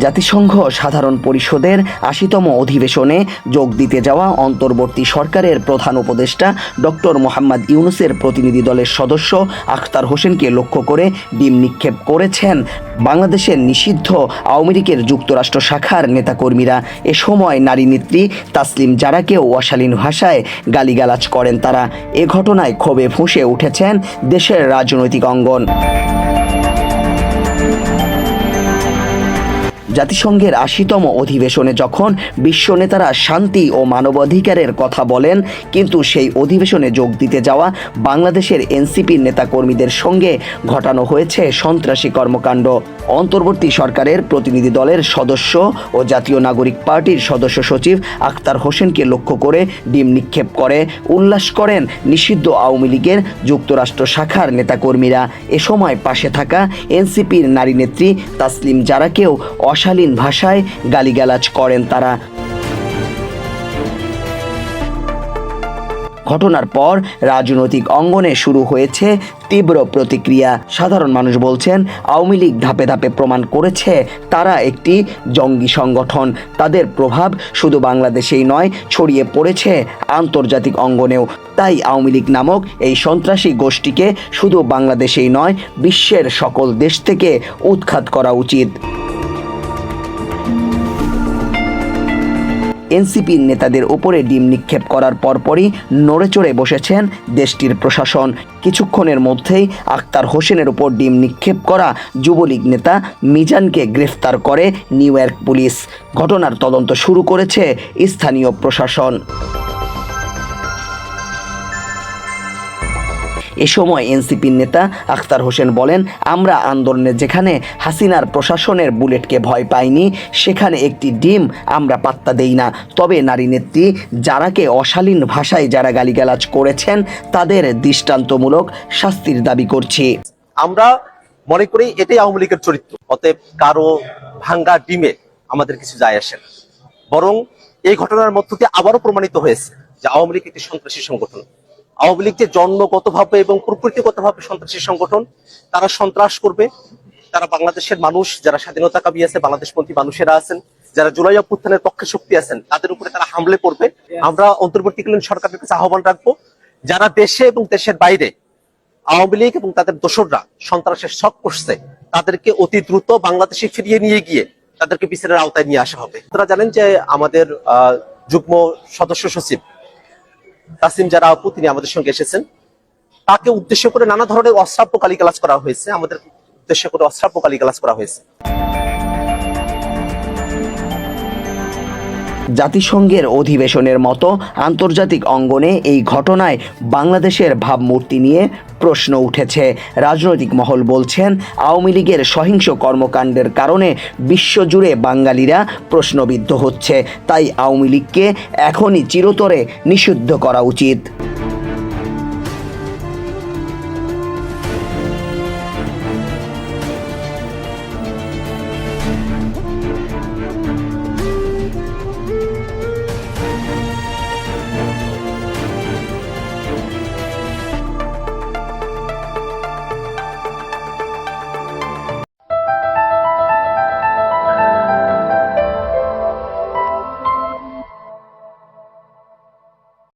জাতিসংঘ সাধারণ পরিষদের ৮০তম অধিবেশনে যোগ দিতে যাওয়া অন্তর্বর্তী সরকারের প্রধান উপদেষ্টা ডক্টর মোহাম্মদ ইউনূসের প্রতিনিধি দলের সদস্য আখতার হোসেনকে লক্ষ্য করে ডিম নিক্ষেপ করেছেন বাংলাদেশের নিষিদ্ধ আওয়ামী লীগের যুক্তরাষ্ট্র শাখার নেতাকর্মীরা। এ সময় নারী নেত্রী তাসলিম জারাকেও অশালীন ভাষায় গালিগালাজ করেন তারা। এ ঘটনায় ক্ষোভে ফুঁসে উঠেছেন দেশের রাজনৈতিক অঙ্গন। জাতিসংঘের ৮০তম অধিবেশনে যখন বিশ্ব নেতারা শান্তি ও মানবাধিকারের কথা বলেন, কিন্তু সেই অধিবেশনে যোগ দিতে যাওয়া বাংলাদেশের এনসিপির নেতাকর্মীদের সঙ্গে ঘটানো হয়েছে সন্ত্রাসী কর্মকাণ্ড। অন্তর্বর্তী সরকারের প্রতিনিধি দলের সদস্য ও জাতীয় নাগরিক পার্টির সদস্য সচিব আখতার হোসেনকে লক্ষ্য করে ডিম নিক্ষেপ করে উল্লাস করেন নিষিদ্ধ আওয়ামী লীগের যুক্তরাষ্ট্র শাখার নেতাকর্মীরা। এ সময় পাশে থাকা এনসিপির নারী নেত্রী তাসলিম জারাকেও অশালীন ভাষায় গালিগালাজ করেন তারা। ঘটনার পর রাজনৈতিক অঙ্গনে শুরু হয়েছে তীব্র প্রতিক্রিয়া। সাধারণ মানুষ বলছেন, আওয়ামী লীগ ধাপে ধাপে প্রমাণ করেছে তারা একটি জঙ্গি সংগঠন। তাদের প্রভাব শুধু বাংলাদেশেই নয়, ছড়িয়ে পড়েছে আন্তর্জাতিক অঙ্গনেও। তাই আওয়ামী লীগ নামক এই সন্ত্রাসী গোষ্ঠীকে শুধু বাংলাদেশেই নয়, বিশ্বের সকল দেশ থেকে উৎখাত করা উচিত। এনসিপির নেতাদের উপরে ডিম নিক্ষেপ করার পরপরই নড়েচড়ে বসেছেন দেশটির প্রশাসন। কিছুক্ষণের মধ্যেই আখতার হোসেনের উপর ডিম নিক্ষেপ করা যুবলীগ নেতা মিজানকে গ্রেফতার করে নিউ ইয়র্ক পুলিশ। ঘটনার তদন্ত শুরু করেছে স্থানীয় প্রশাসন। এ সময় এনসিপির নেতা আখতার হোসেন বলেন, আমরা আন্দোলনে যেখানে হাসিনার প্রশাসনের বুলেটকে ভয় পাইনি, সেখানে একটি ডিম আমরা পাত্তা দেই না। তবে নারী নেত্রী জারাকে অশালীন ভাষায় যারা গালিগালাজ করেছেন তাদের দৃষ্টান্তমূলক শাস্তির দাবি করছি। আমরা মনে করি এটাই আওয়ামী লীগের চরিত্র। অতএব কারো ভাঙ্গা ডিমে আমাদের কিছু যায় আসে না, বরং এই ঘটনার মধ্য দিয়ে আবারও প্রমাণিত হয়েছে যে আওয়ামী লীগ একটি সন্ত্রাসী সংগঠন। আওয়ামী লীগ যে জন্মগতভাবে এবং প্রকৃতিগতভাবে সন্ত্রাসী সংগঠন, তারা সন্ত্রাস করবে। তারা বাংলাদেশের মানুষ যারা স্বাধীনতাকামী আছে, বাংলাদেশপন্থী মানুষেরা আছেন, যারা জুলাই অভ্যুত্থানের পক্ষে শক্তি আছেন, তাদের উপরে তারা হামলে পড়বে। আমরা অন্তর্বর্তীকালীন সরকারের কাছে আহ্বান রাখবো, যারা দেশে এবং দেশের বাইরে আওয়ামী লীগ এবং তাদের দোসররা সন্ত্রাসের ছক করছে, তাদেরকে অতি দ্রুত বাংলাদেশে ফিরিয়ে নিয়ে গিয়ে তাদেরকে বিচারের আওতায় নিয়ে আসা হবে। আপনারা জানেন যে আমাদের যুগ্ম সদস্য সচিব তাসলিম জারা আপু, তিনি আমাদের সঙ্গে এসেছেন। তাকে উদ্দেশ্য করে নানা ধরনের অশ্রাব্য গালিগালাজ করা হয়েছে, আমাদের উদ্দেশ্য করে অশ্রাব্য গালিগালাজ করা হয়েছে। জাতিসংঘের অধিবেশনের মতো আন্তর্জাতিক অঙ্গনে এই ঘটনায় বাংলাদেশের ভাবমূর্তি নিয়ে প্রশ্ন উঠেছে। রাজনৈতিক মহল বলছেন, আওয়ামী লীগের সহিংস কর্মকাণ্ডের কারণে বিশ্বজুড়ে বাঙালিরা প্রশ্নবিদ্ধ হচ্ছে। তাই আওয়ামী লীগকে এখনই চিরতরে নিষিদ্ধ করা উচিত।